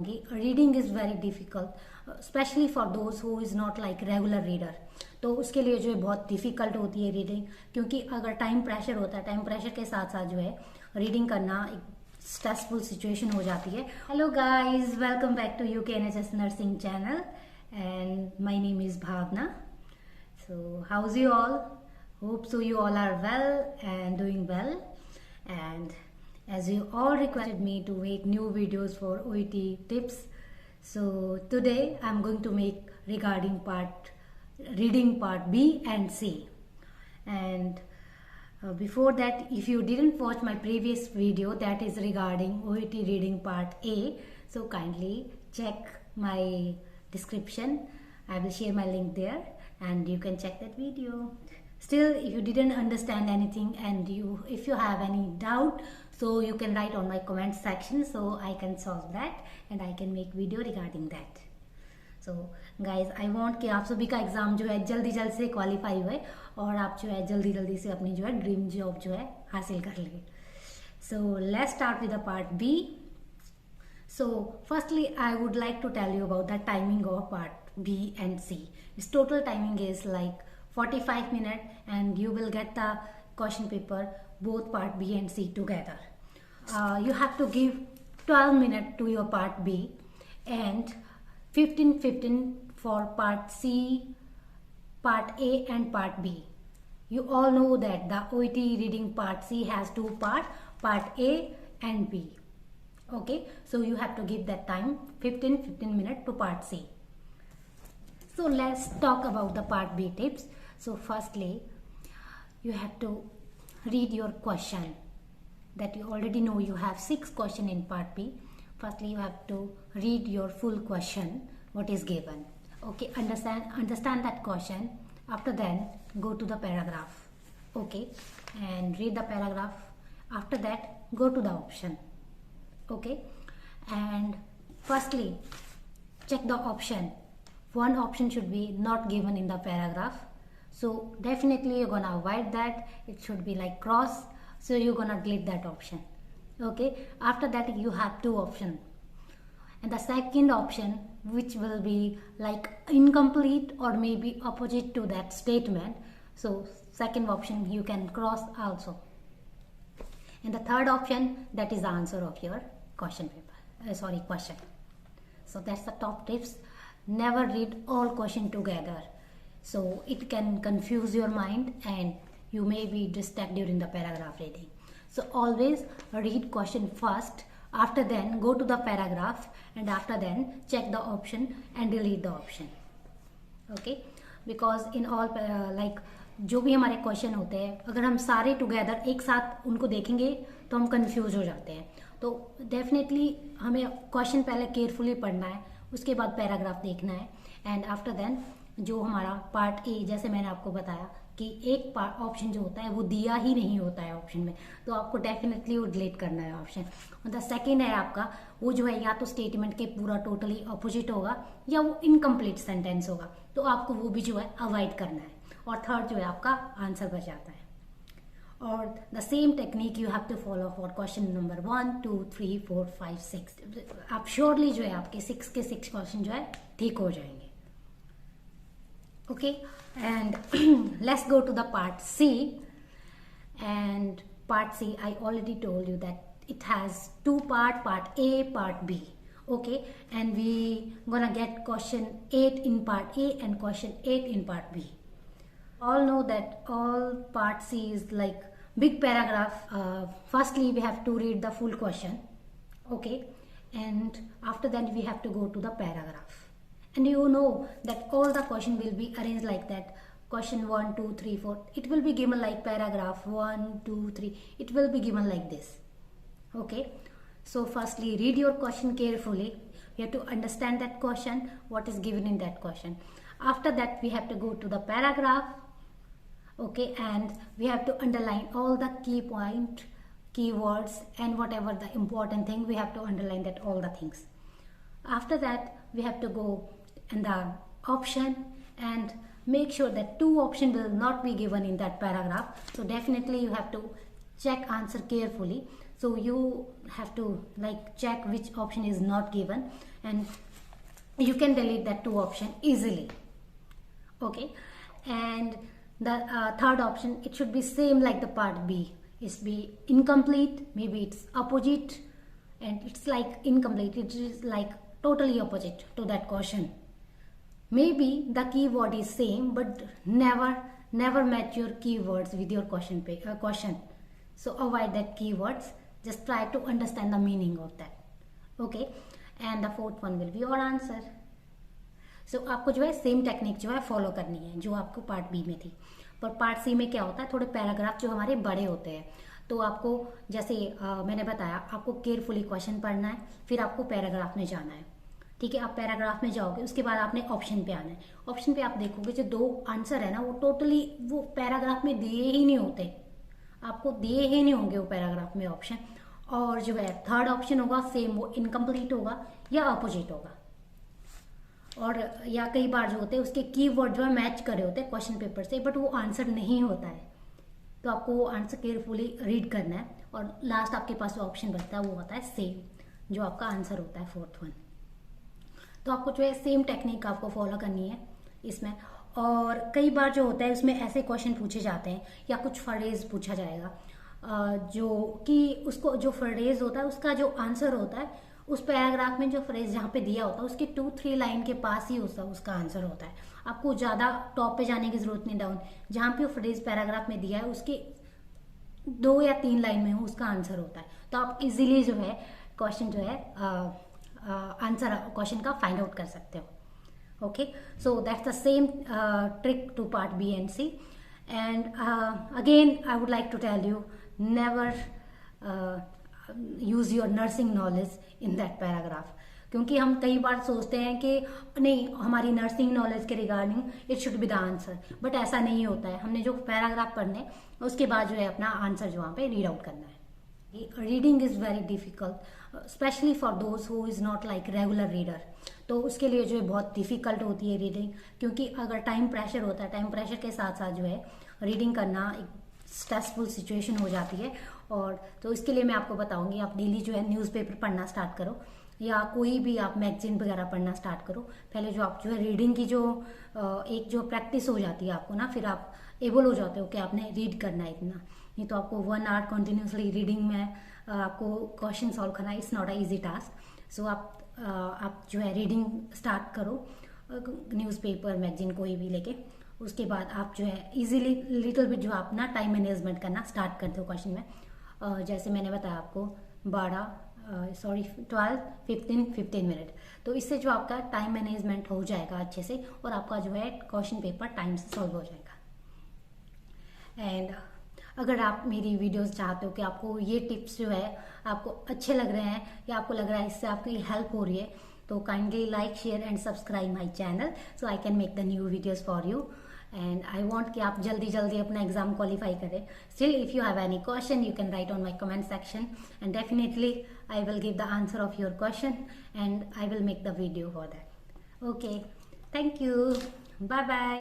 Reading is very difficult specially for those who is not like regular reader. तो उसके लिए जो है बहुत डिफ़िकल्ट होती है रीडिंग, क्योंकि अगर टाइम प्रेशर होता है, टाइम प्रेशर के साथ साथ जो है रीडिंग करना एक स्ट्रेसफुल सिचुएशन हो जाती है। Hello guys, welcome back to UKNHS nursing channel and my name is Bhavna. So how's you all? Hope so you all are well and doing well, and as you all requested me to make new videos for OET tips, so today I'm going to make regarding reading part B and C. And before that, if you didn't watch my previous video that is regarding OET reading part A, so kindly check my description. I will share my link there and you can check that video. Still, if you didn't understand anything and if you have any doubt, so you can write on my comment section so I can solve that and I can make video regarding that. So guys, I want कि आप सभी का exam जो है जल्दी से qualify हुए और आप जो है जल्दी से अपनी जो है ड्रीम जॉब जो है हासिल कर ले। So let's start with the part B. So firstly, I would like to tell you about the timing of part B and C. Its total timing is like 45 minutes and you will get the question paper both part B and C together. You have to give 12 minutes to your part B and 15 for part C, part A and part B. You all know that the OET reading part C has two parts, part A and B. Okay, so you have to give that time 15 minutes to part C. So let's talk about the part B tips. So firstly, you have to read your question that you already know. You have 6 questions in part B. Firstly, you have to read your full question, what is given. Okay, understand that question. After then, go to the paragraph. Okay, and read the paragraph. After that, go to the option. Okay, and firstly, check the option. One option should be not given in the paragraph. So definitely you're gonna avoid that. It should be like cross. So you're gonna delete that option. Okay. After that you have 2 options. And the second option, which will be like incomplete or maybe opposite to that statement. So second option you can cross also. And the third option, that is the answer of your question paper. Question. So that's the top tips. Never read all question together. So it can confuse your mind and you may be distracted during the paragraph reading. So always read question first, after then go to the paragraph and after then check the option and delete the option. Okay, because in all like जो भी हमारे question होते हैं, अगर हम सारे together एक साथ उनको देखेंगे तो हम कंफ्यूज हो जाते हैं। तो डेफिनेटली हमें क्वेश्चन पहले केयरफुली पढ़ना है, उसके बाद पैराग्राफ देखना है एंड आफ्टर देन जो हमारा पार्ट ए, जैसे मैंने आपको बताया कि एक पार्ट ऑप्शन जो होता है वो दिया ही नहीं होता है ऑप्शन में, तो आपको डेफिनेटली वो डिलीट करना है ऑप्शन। मतलब सेकंड है आपका, वो जो है या तो स्टेटमेंट के पूरा टोटली अपोजिट होगा या वो इनकम्प्लीट सेंटेंस होगा, तो आपको वो भी जो है अवॉइड करना है। और थर्ड जो है आपका आंसर बच जाता है। और the same technique you have to follow for question number 1, 2, 3, 4, 5, 6। आप श्योरली जो है आपके 6 के 6 क्वेश्चन जो है ठीक हो जाएंगे। Okay, and let's go to the part C. And part C, I already told you that it has 2 parts, part A, part B. Okay, and we gonna get question 8 in part A and question 8 in part B. All know that all part C is like big paragraph. Firstly, we have to read the full question. Okay, and after that we have to go to the paragraph. And you know that all the question will be arranged like that. Question 1, 2, 3, 4. It will be given like paragraph 1, 2, 3. It will be given like this. Okay. So firstly, read your question carefully. You have to understand that question, what is given in that question. After that, we have to go to the paragraph. Okay. And we have to underline all the key point, keywords, and whatever the important thing, we have to underline that all the things. After that, we have to go in the option and make sure that 2 options will not be given in that paragraph. So definitely you have to check answer carefully. so you have to like check which option is not given and you can delete that 2 option easily. Okay, and the third option, it should be same like the part B. It's be incomplete, maybe it's opposite, and it's like incomplete, it is like totally opposite to that question. Maybe the keyword is same, but never match your keywords with your question. So avoid that keywords, just try to understand the meaning of that. Okay, and the fourth one will be your answer. So आपको जो है same technique जो है follow करनी है जो आपको part B में थी। पर पार्ट सी में क्या होता है, थोड़े पैराग्राफ जो हमारे बड़े होते हैं, तो आपको जैसे मैंने बताया, आपको केयरफुली क्वेश्चन पढ़ना है, फिर आपको पैराग्राफ में जाना है। ठीक है, आप पैराग्राफ में जाओगे, उसके बाद आपने ऑप्शन पे आना है। ऑप्शन पे आप देखोगे जो 2 आंसर है ना, वो टोटली वो पैराग्राफ में दिए ही नहीं होते, आपको दिए ही नहीं होंगे वो पैराग्राफ में ऑप्शन। और जो है थर्ड ऑप्शन होगा सेम, वो इनकम्प्लीट होगा या अपोजिट होगा। और या कई बार जो होते हैं उसके कीवर्ड जो है मैच करे होते हैं क्वेश्चन पेपर से, बट वो आंसर नहीं होता है। तो आपको वो आंसर केयरफुली रीड करना है और लास्ट आपके पास जो ऑप्शन बचता है वो होता है सेम, जो आपका आंसर होता है फोर्थ वन। तो आपको जो है सेम टेक्निक आपको फॉलो करनी है इसमें। और कई बार जो होता है उसमें ऐसे क्वेश्चन पूछे जाते हैं या कुछ फ्रेज पूछा जाएगा जो कि उसको जो फ्रेज होता है उसका जो आंसर होता है उस पैराग्राफ में जो फ्रेज जहाँ पे दिया होता है उसके 2-3 लाइन के पास ही उसका आंसर होता है। आपको ज़्यादा टॉप पे जाने की जरूरत नहीं, डाउन जहाँ पे वो फ्रेज पैराग्राफ में दिया है उसके 2 या 3 लाइन में उसका आंसर होता है। तो आप इजीली जो है क्वेश्चन जो है आंसर क्वेश्चन का फाइंड आउट कर सकते हो। Okay, so that's the same trick to part B and C. And again I would like to tell you, never use your nursing knowledge in that paragraph. क्योंकि हम कई बार सोचते हैं कि नहीं, हमारी नर्सिंग नॉलेज के regarding it should be the answer, but ऐसा नहीं होता है। हमने जो पैराग्राफ पढ़ने उसके बाद जो है अपना आंसर जो वहाँ पे रीड आउट करना है। Reading is very difficult, specially for those who is not like regular reader. तो उसके लिए जो है बहुत डिफिकल्ट होती है रीडिंग, क्योंकि अगर टाइम प्रेशर होता है, टाइम प्रेशर के साथ साथ जो है रीडिंग करना एक स्ट्रेसफुल सिचुएशन हो जाती है। और तो इसके लिए मैं आपको बताऊंगी, आप डेली जो है न्यूज़पेपर पढ़ना स्टार्ट करो या कोई भी आप मैगजीन वगैरह पढ़ना स्टार्ट करो। पहले जो आप जो है रीडिंग की जो एक जो प्रैक्टिस हो जाती है आपको ना, फिर आप एबल हो जाते हो कि आपने रीड करना है इतना। नहीं तो आपको 1 आवर कंटिन्यूसली रीडिंग में आपको क्वेश्चन सॉल्व करना, it's not a easy task. So आप जो है रीडिंग स्टार्ट करो, न्यूज़पेपर मैगजीन कोई भी लेके। उसके बाद आप जो है इजीली लिटिल बिट जो आप ना टाइम मैनेजमेंट करना स्टार्ट करते हो क्वेश्चन में। जैसे मैंने बताया आपको 12-15 मिनट, तो इससे जो आपका टाइम मैनेजमेंट हो जाएगा अच्छे से और आपका जो है क्वेश्चन पेपर टाइम से सॉल्व हो जाएगा। एंड अगर आप मेरी वीडियोस चाहते हो कि आपको ये टिप्स जो है आपको अच्छे लग रहे हैं या आपको लग रहा है इससे आपकी हेल्प हो रही है, तो kindly like, share and subscribe my channel so I can make the new videos for you. And I want कि आप जल्दी जल्दी अपना एग्जाम क्वालिफाई करें। Still if you have any question you can write on my comment section and definitely I will give the answer of your question and I will make the video for that. Okay, thank you, bye bye.